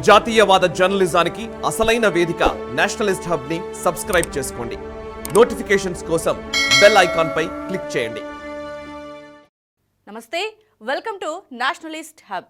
జాతీయవాద జర్నలిజానికి అసలైన వేదిక నేషనలిస్ట్ హబ్ ని సబ్స్క్రైబ్ చేసుకోండి. నోటిఫికేషన్స్ కోసం బెల్ ఐకాన్ పై క్లిక్ చేయండి. నమస్తే, వెల్కమ్ టు నేషనలిస్ట్ హబ్.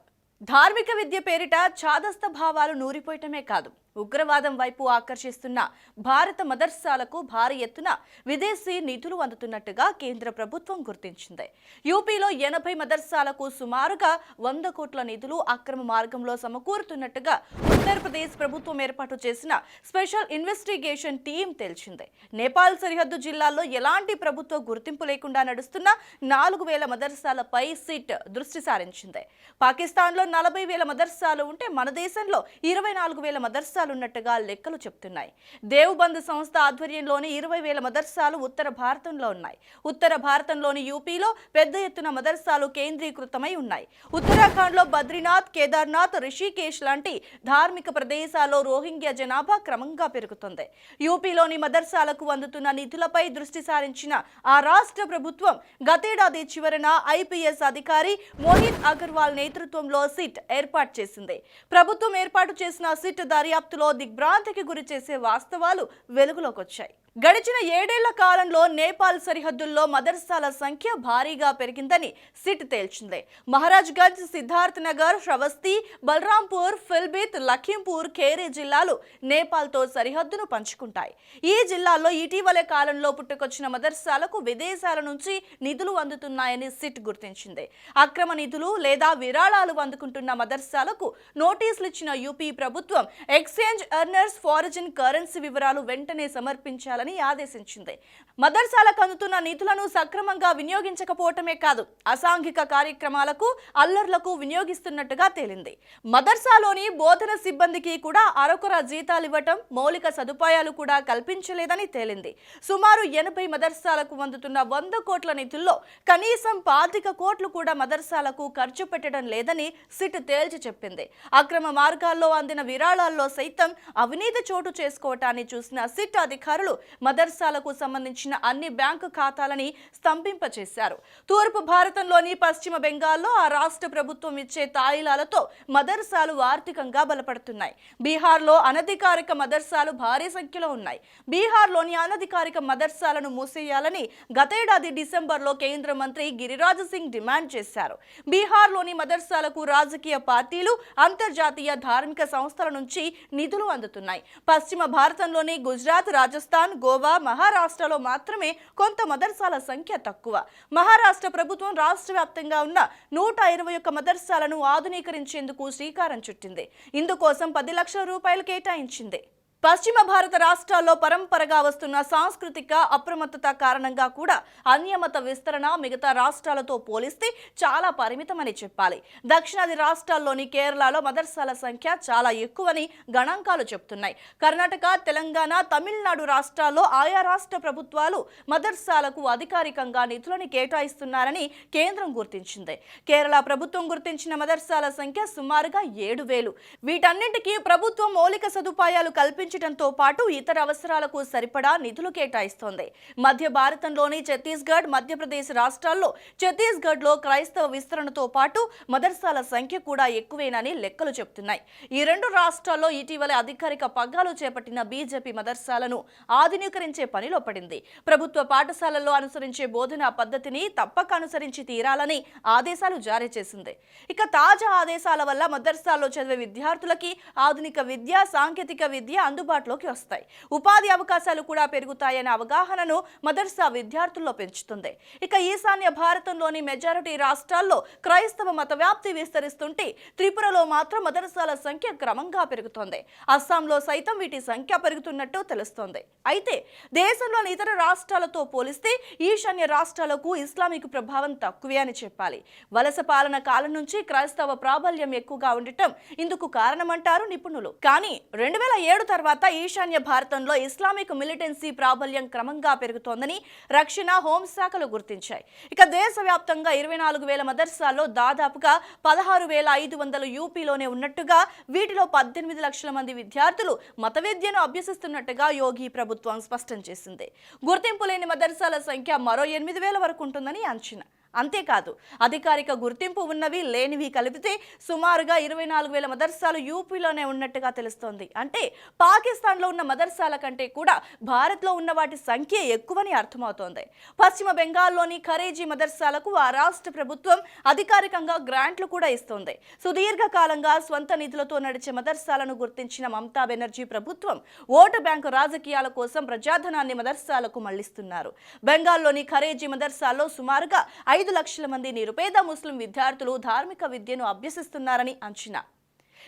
ధార్మిక విద్య పేరిట ఛాదస్త భావాలు నూరిపోయటమే కాదు, ఉగ్రవాదం వైపు ఆకర్షిస్తున్న భారత మదర్సాలకు భారీ ఎత్తున విదేశీ నిధులు అందుతున్నట్టుగా కేంద్ర ప్రభుత్వం గుర్తించింది. యూపీలో 80 మదర్సాలకు సుమారుగా 100 కోట్ల నిధులు అక్రమ మార్గంలో సమకూరుతున్నట్టుగా ఉత్తరప్రదేశ్ ప్రభుత్వం ఏర్పాటు చేసిన స్పెషల్ ఇన్వెస్టిగేషన్ టీం తేల్చింది. నేపాల్ సరిహద్దు జిల్లాల్లో ఎలాంటి ప్రభుత్వ గుర్తింపు లేకుండా నడుస్తున్న 4,000 మదర్సాలపై సిట్ దృష్టి సారించింది. పాకిస్తాన్లో 40,000 మదర్సాలు ఉంటే మన దేశంలో 24,000 మదర్సాలు ఉన్నట్టుగా లెక్కలు చెప్తున్నాయి. దేవ్బంద్ సంస్థ ఆధ్వర్యంలోని 20,000 మదర్సాలు ఉత్తర భారతంలో ఉన్నాయి. ఉత్తర భారతంలోని యూపీలో పెద్ద ఎత్తున మదర్సాలు కేంద్రీకృతమై ఉన్నాయి. ఉత్తరాఖండ్లో బద్రీనాథ్, కేదార్నాథ్, రిషికేశ్ లాంటి ధార్మిక ప్రదేశాల్లో రోహింగ్యా జనాభా క్రమంగా పెరుగుతుంది. యూపీలోని మదర్సాలకు అందుతున్న నిధులపై దృష్టి సారించిన ఆ రాష్ట్ర ప్రభుత్వం గతేడాది చివరన ఐపీఎస్ అధికారి మోహిత్ అగర్వాల్ నేతృత్వంలో సిట్ ఏర్పాటు చేసింది. ప్రభుత్వం ఏర్పాటు చేసిన సిట్ దర్యాప్తులో దిగ్భ్రాంతికి గురి చేసే వాస్తవాలు వెలుగులోకి వచ్చాయి. గడిచిన 7 ఏళ్ల కాలంలో నేపాల్ సరిహద్దుల్లో మదర్సాల సంఖ్య భారీగా పెరిగిందని సిట్ తేల్చింది. మహారాజ్గంజ్, సిద్ధార్థ్ నగర్, శ్రవస్తి, బల్రాంపూర్, ఫిల్బిత్, లఖింపూర్ ఖేరే జిల్లాలు నేపాల్తో సరిహద్దును పంచుకుంటాయి. ఈ జిల్లాల్లో ఇటీవల కాలంలో పుట్టుకొచ్చిన మదర్సాలకు విదేశాల నుంచి నిధులు అందుతున్నాయని సిట్ గుర్తించింది. అక్రమ నిధులు లేదా విరాళాలు అందుకుంటున్న మదర్సాలకు నోటీసులు ఇచ్చిన యూపీ ప్రభుత్వం ఎక్స్చేంజ్ ఎర్నర్స్ ఫారిన్ కరెన్సీ వివరాలు వెంటనే సమర్పించాలని ఆదేశించింది. మదర్సాలకు అందుతున్న నిధులను సక్రమంగా వినియోగించకపోవటమే కాదు, అసాంఘిక కార్యక్రమాలకు, అల్లర్లకు వినియోగిస్తున్నట్టుగా తేలింది. మదర్సాలోని బోధన సిబ్బందికి కూడా అరకొర జీతాలు ఇవ్వటం, మౌలిక సదుపాయాలు కూడా కల్పించలేదని తేలింది. సుమారు 80 మదర్సాలకు అందుతున్న 100 కోట్ల నిధుల్లో కనీసం 25 కోట్లు కూడా మదర్సాలకు ఖర్చు పెట్టడం లేదని సిట్ తేల్చి చెప్పింది. అక్రమ మార్గాల్లో అందిన విరాళాల్లో సైతం అవినీతి చోటు చేసుకోవటాన్ని చూసిన సిట్ అధికారులు మదర్సాలకు సంబంధించిన అన్ని బ్యాంకు ఖాతాలని స్తంభింపచేశారు. తూర్పు భారతంలోని పశ్చిమ బెంగాల్లో ఆ రాష్ట్ర ప్రభుత్వం ఇచ్చే తాయిలాలతో మదర్సాలు ఆర్థికంగా బలపడుతున్నాయి. బీహార్లో అనధికారిక మదర్సాలు భారీ సంఖ్యలో ఉన్నాయి. బీహార్లోని అనధికారిక మదర్సాలను మూసేయాలని గతేడాది డిసెంబర్లో కేంద్ర మంత్రి గిరిరాజ్ సింగ్ డిమాండ్ చేశారు. బీహార్లోని మదర్సాలకు రాజకీయ పార్టీలు, అంతర్జాతీయ ధార్మిక సంస్థల నుంచి నిధులు అందుతున్నాయి. పశ్చిమ భారతంలోని గుజరాత్, రాజస్థాన్, గోవా, మహారాష్ట్రలో మాత్రమే కొంత మదర్సాల సంఖ్య తక్కువ. మహారాష్ట్ర ప్రభుత్వం రాష్ట్ర వ్యాప్తంగా ఉన్న 121 మదర్సాలను ఆధునీకరించేందుకు శ్రీకారం చుట్టింది. ఇందుకోసం 10 లక్షల రూపాయలు కేటాయించింది. పశ్చిమ భారత రాష్ట్రాల్లో పరంపరగా వస్తున్న సాంస్కృతిక అప్రమత్తత కారణంగా కూడా అన్యమత విస్తరణ మిగతా రాష్ట్రాలతో పోలిస్తే చాలా పరిమితమని చెప్పాలి. దక్షిణాది రాష్ట్రాల్లోని కేరళలో మదర్సాల సంఖ్య చాలా ఎక్కువని గణాంకాలు చెప్తున్నాయి. కర్ణాటక, తెలంగాణ, తమిళనాడు రాష్ట్రాల్లో ఆయా రాష్ట్ర ప్రభుత్వాలు మదర్సాలకు అధికారికంగా నిధులను కేటాయిస్తున్నారని కేంద్రం గుర్తించింది. కేరళ ప్రభుత్వం గుర్తించిన మదర్సాల సంఖ్య సుమారుగా 7,000. వీటన్నింటికీ ప్రభుత్వం మౌలిక సదుపాయాలు కల్పించడంతో పాటు ఇతర అవసరాలకు సరిపడా నిధులు కేటాయిస్తోంది. మధ్య భారతంలోని ఛత్తీస్గఢ్, మధ్యప్రదేశ్ రాష్ట్రాల్లో ఛత్తీస్గఢ్లో క్రైస్తవ విస్తరణతో పాటు మదర్సాల సంఖ్య కూడా ఎక్కువేనని లెక్కలు చెబుతున్నాయి. ఈ 2 రాష్ట్రాల్లో ఇటీవల అధికారిక పగ్గాలు చేపట్టిన బీజేపీ మదర్సాలను ఆధునీకరించే పనిలో పడింది. ప్రభుత్వ పాఠశాలల్లో అనుసరించే బోధనా పద్ధతిని తప్పక అనుసరించి తీరాలని ఆదేశాలు జారీ చేసింది. ఇక తాజా ఆదేశాల వల్ల మదర్సాల్లో చదివే విద్యార్థులకి ఆధునిక విద్య, సాంకేతిక విద్య అందుబాటులోకి వస్తాయి. ఉపాధి అవకాశాలు కూడా పెరుగుతాయనే అవగాహనను మదర్సా విద్యార్థుల్లో పెంచుతుంది. ఇక ఈశాన్య భారతంలోని మెజారిటీ రాష్ట్రాల్లో క్రైస్తవ మత వ్యాప్తి విస్తరిస్తుంటే త్రిపురలో మాత్రం మదర్సాల సంఖ్య క్రమంగా పెరుగుతోంది. అస్సాంలో సైతం వీటి సంఖ్య పెరుగుతున్నట్టు తెలుస్తోంది. అయితే దేశంలోని ఇతర రాష్ట్రాలతో పోలిస్తే ఈశాన్య రాష్ట్రాలకు ఇస్లామిక్ ప్రభావం తక్కువే అని చెప్పాలి. వలస పాలన కాలం నుంచి క్రైస్తవ ప్రాబల్యం ఎక్కువగా ఉండటం ఇందుకు కారణమంటారు నిపుణులు. కానీ 2007 తర్వాత ఈశాన్య భారతంలో ఇస్లామిక్ మిలిటెన్సీ ప్రాబల్యం క్రమంగా పెరుగుతోందని రక్షణ, హోంశాఖలు గుర్తించాయి. ఇక దేశవ్యాప్తంగా 24,000 మదర్సాల్లో దాదాపుగా 16,500 యూపీలోనే ఉన్నట్టుగా, వీటిలో 18 లక్షల మంది విద్యార్థులు మత విద్యను అభ్యసిస్తున్నట్టుగా యోగి ప్రభుత్వం స్పష్టం చేసింది. గుర్తింపు లేని మదర్సాల సంఖ్య మరో 8,000 వరకు ఉంటుందని అంచనా. అంతేకాదు అధికారిక గుర్తింపు ఉన్నవి లేనివి కలిపితే సుమారుగా 24,000 మదర్సాలు యూపీలోనే ఉన్నట్టుగా తెలుస్తోంది. అంటే పాకిస్తాన్లో ఉన్న మదర్సాల కంటే కూడా భారత్లో ఉన్న వాటి సంఖ్య ఎక్కువని అర్థమవుతోంది. పశ్చిమ బెంగాల్లోని ఖరేజీ మదర్సాలకు ఆ రాష్ట్ర ప్రభుత్వం అధికారికంగా గ్రాంట్లు కూడా ఇస్తోంది. సుదీర్ఘకాలంగా స్వంత నిధులతో నడిచే మదర్సాలను గుర్తించిన మమతా బెనర్జీ ప్రభుత్వం ఓటు బ్యాంకు రాజకీయాల కోసం ప్రజాధనాన్ని మదర్సాలకు మళ్లిస్తున్నారు. బెంగాల్లోని ఖరేజీ మదర్సాల్లో సుమారుగా 5 లక్షల మంది నిరుపేద ముస్లిం విద్యార్థులు ధార్మిక విద్యను అభ్యసిస్తున్నారని అంచనా.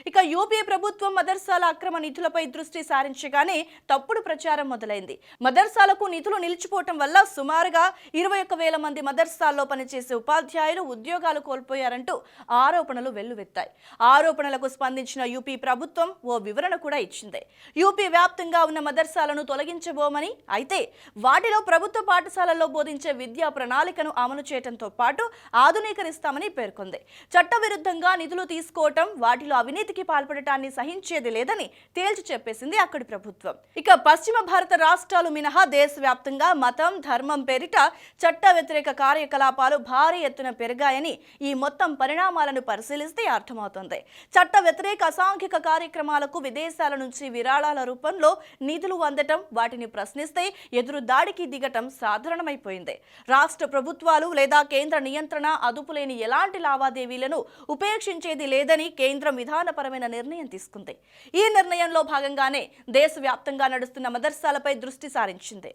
ఇక యూపీ ప్రభుత్వం మదర్సాల అక్రమ నిధులపై దృష్టి సారించగానే తప్పుడు ప్రచారం మొదలైంది. మదర్సాలకు నిధులు నిలిచిపోవటం వల్ల సుమారుగా 21,000 మంది మదర్సాల్లో పనిచేసే ఉపాధ్యాయులు ఉద్యోగాలు కోల్పోయారంటూ ఆరోపణలు వెల్లువెత్తాయి. ఆరోపణలకు స్పందించిన యూపీ ప్రభుత్వం ఓ వివరణ కూడా ఇచ్చింది. యూపీ వ్యాప్తంగా ఉన్న మదర్సాలను తొలగించబోమని, అయితే వాటిలో ప్రభుత్వ పాఠశాలల్లో బోధించే విద్యా ప్రణాళికను అమలు చేయడంతో పాటు ఆధునీకరిస్తామని పేర్కొంది. చట్టవిరుద్ధంగా నిధులు తీసుకోవటం, వాటిలో అవినీతికి పాల్పడటాన్ని సహించేది లేదని తేల్చి చెప్పేసింది అక్కడి ప్రభుత్వం. ఇక పశ్చిమ భారత రాష్ట్రాలు మినహా దేశవ్యాప్తంగా మతం, ధర్మం పేరిట చట్ట వ్యతిరేక కార్యకలాపాలు భారీ ఎత్తున పెరిగాయని ఈ మొత్తం పరిణామాలను పరిశీలిస్తే అర్థమవుతుంది. చట్ట వ్యతిరేక అసాంఘిక కార్యక్రమాలకు విదేశాల నుంచి విరాళాల రూపంలో నిధులు అందటం, వాటిని ప్రశ్నిస్తే ఎదురు దాడికి దిగటం సాధారణమైపోయింది. రాష్ట్ర ప్రభుత్వాలు లేదా కేంద్ర నియంత్రణ, అదుపులేని ఎలాంటి లావాదేవీలను ఉపేక్షించేది లేదని కేంద్రం విధానపరమైన నిర్ణయం తీసుకుంది. ఈ నిర్ణయంలో భాగంగానే దేశవ్యాప్తంగా నడుస్తున్న మదర్సాలపై దృష్టి సారించింది.